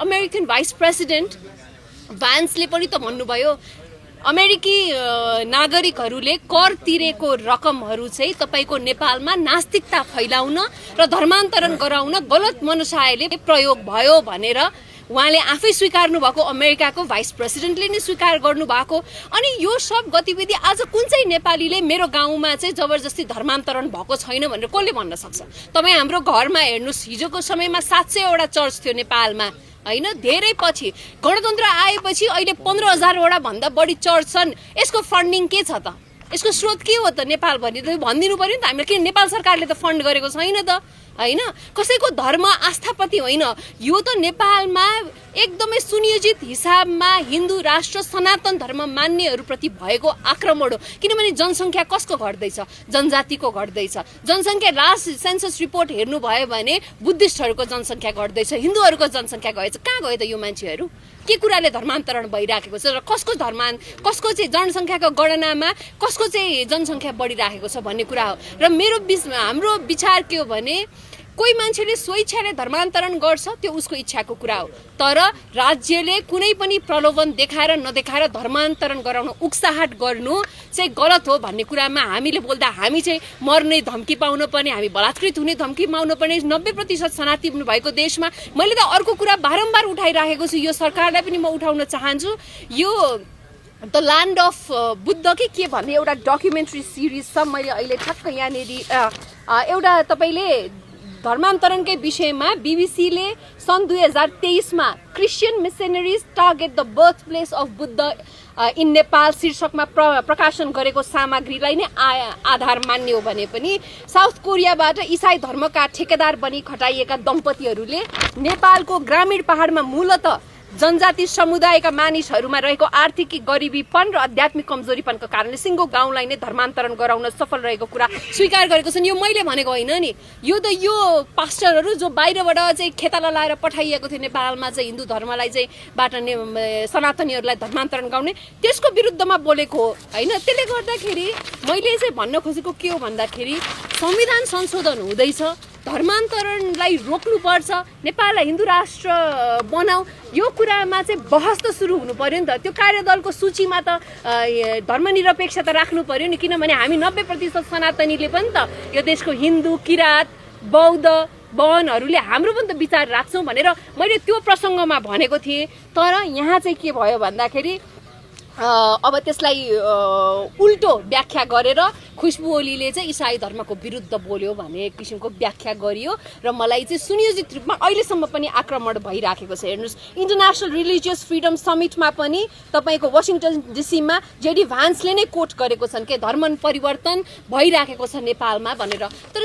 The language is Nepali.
अमेरिकन भाइस प्रेसिडेन्ट भान्सले पनि त भन्नुभयो अमेरिकी नागरिकहरूले कर तिरेको रकमहरू चाहिँ तपाईको नेपालमा नास्तिकता फैलाउन र धर्मान्तरण गराउन गलत मनसायले प्रयोग भयो भनेर उहाँले आफै स्वीकार्नु भएको, अमेरिकाको भाइस प्रेसिडेन्टले नै स्वीकार गर्नु भएको। अनि यो सब गतिविधि आज कुन चाहिँ नेपालीले मेरो गाउँमा चाहिँ जबरजस्ती धर्मान्तरण भएको छैन भनेर कसले भन्न सक्छ? तपाईँ हाम्रो घरमा हेर्नुहोस्, हिजोको समयमा 700 वटा चर्च थियो नेपालमा हैन, धेरै पछि गणतन्त्र आएपछि अहिले 15,000 भन्दा बढी चर्च छन्। यसको फन्डिङ के छ त? यसको स्रोत के हो त? नेपाल भनिदिनु पर्यो नि त हामीले। किन नेपाल सरकारले त फन्ड गरेको छैन त हैन? कसैको धर्म आस्थाप्रति होइन, यो त नेपालमा एकदमै सुनियोजित हिसाबमा हिन्दू राष्ट्र सनातन धर्म मान्नेहरूप्रति भएको आक्रमण हो। किनभने जनसङ्ख्या कसको घट्दैछ? जनजातिको घट्दैछ। जनसङ्ख्या लास्ट सेन्सस रिपोर्ट हेर्नुभयो भने बुद्धिस्टहरूको जनसङ्ख्या घट्दैछ, हिन्दूहरूको जनसङ्ख्या गएछ। कहाँ गयो त यो मान्छेहरू? के कुराले धर्मान्तरण भइराखेको छ र कसको चाहिँ जनसङ्ख्याको गणनामा कसको चाहिँ जनसङ्ख्या बढिराखेको छ भन्ने कुरा हो। र हाम्रो विचार के हो भने कोही मान्छेले स्वेच्छाले धर्मान्तरण गर्छ, त्यो उसको इच्छाको कुरा हो। तर राज्यले कुनै पनि प्रलोभन देखाएर नदेखाएर धर्मान्तरण गराउन उक्साहट गर्नु चाहिँ गलत हो भन्ने कुरामा हामीले बोल्दा हामी चाहिँ मर्ने धम्की पाउन पर्ने, हामी बलात्कृत हुने धम्की पाउन पर्ने 90% शरणार्थी भएको देशमा मैले त अर्को कुरा बारम्बार उठाइराखेको छु, यो सरकारलाई पनि म उठाउन चाहन्छु। यो द ल्यान्ड अफ बुद्ध के भन्ने एउटा डकुमेन्ट्री सिरिज छ, मैले अहिले ठक्क यहाँनिर एउटा तपाईँले धर्मान्तरणकै विषयमा बीबीसीले सन् 2023मा Christian missionaries target the birth place of Buddha in Nepal शीर्षकमा प्रकाशन गरेको सामग्रीलाई नै आधार मान्ने हो भने पनि साउथ कोरियाबाट इसाई धर्मका ठेकेदार बनी खटाइएका दम्पतिहरूले नेपालको ग्रामीण पहाडमा मूलत जनजाति समुदायका मानिसहरूमा रहेको आर्थिक गरिबीपन र आध्यात्मिक कमजोरीपनको कारणले सिङ्गो गाउँलाई नै धर्मान्तरण गराउन सफल रहेको कुरा स्वीकार गरेको छन्। यो मैले भनेको होइन नि, यो त यो पास्टरहरू जो बाहिरबाट चाहिँ खेताला लाएर पठाइएको थियो नेपालमा चाहिँ हिन्दू धर्मलाई चाहिँ सनातनीहरूलाई धर्मान्तरण गाउने, त्यसको विरुद्धमा बोलेको हो होइन। त्यसले गर्दाखेरि मैले चाहिँ भन्न खोजेको के हो भन्दाखेरि संविधान संशोधन हुँदैछ, धर्मान्तरणलाई रोक्नुपर्छ, नेपाललाई हिन्दू राष्ट्र बनाऊ, यो कुरामा चाहिँ बहस त सुरु हुनु पर्यो नि त। त्यो कार्यदलको सूचीमा त धर्मनिरपेक्षता राख्नु पर्यो नि, किनभने हामी 90% सनातनीले पनि त यो देशको हिन्दू किराँत बौद्ध बहनहरूले हाम्रो पनि त विचार राख्छौँ भनेर मैले त्यो प्रसङ्गमा भनेको थिएँ। तर यहाँ चाहिँ के भयो भन्दाखेरि अब त्यसलाई उल्टो व्याख्या गरेर खुशबु ओलीले चाहिँ इसाई धर्मको विरुद्ध बोल्यो भन्ने किसिमको व्याख्या गरियो र मलाई चाहिँ सुनियोजित रूपमा अहिलेसम्म पनि आक्रमण भइराखेको छ। हेर्नुहोस्, इन्टरनेसनल रिलिजियस फ्रिडम समिटमा पनि तपाईँको वासिङटन डिसीमा जेडी भान्सले नै कोट गरेको छन् कि धर्म परिवर्तन भइराखेको छ नेपालमा भनेर। तर